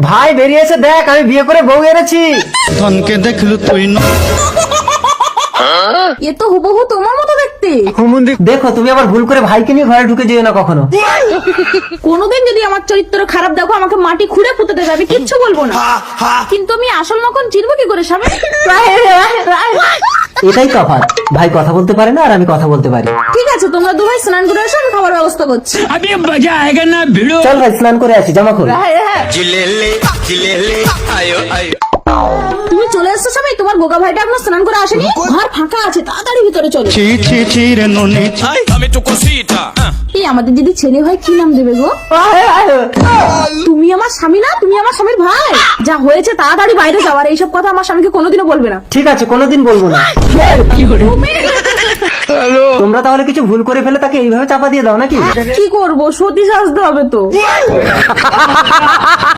ভাই বেরিয়েছে দেখ, আমি বিয়ে করে বউ এনেছি। ধনকে দেখলু তুই এ তো হুবহু তোমার মতো দেখতে। দেখো তুমি আবার ভুল করে ভাইকে নিয়ে ঘরে ঢুকে যেও না কখনো। কোনোদিন যদি আমার চরিত্র খারাপ দেখো, আমাকে মাটি খুঁড়ে পুঁতে দেবে, আমি কিচ্ছু বলবো না। কিন্তু আমি আসল নকল চিনবো কি করে স্বামী? এটাই তফাৎ, ভাই কথা বলতে পারে না আর আমি কথা বলতে পারি। ঠিক আছে, তোমরা দুভাই স্নান করে এসো, আমি খাবার ব্যবস্থা করছি। চল ভাই স্নান করে আসি, জামা খোল। তুমি চলে এসছো স্বামী, তোমার বোকা ভাইটা এখনো স্নান করে আসেনি, ঘর ফাঁকা আছে, তাড়াতাড়ি ভিতরে চলো। ছি ছি ছি রে ননি। এই আমাদের দিদি ছেলে হয় কি নাম দেবে গো? তুমি আমার স্বামী না, তুমি আমার স্বামীর ভাই। যা হয়েছে তাড়াতাড়ি বাইরে যাওয়ার, এইসব কথা আমার স্বামীকে কোনোদিনও বলবে না। ঠিক আছে, কোনোদিন বলবো না। তোমরা তাহলে কিছু ভুল করে ফেলে তাকে এইভাবে চাপা দিয়ে দাও নাকি? কি করবো, সতী সাজতে হবে তো।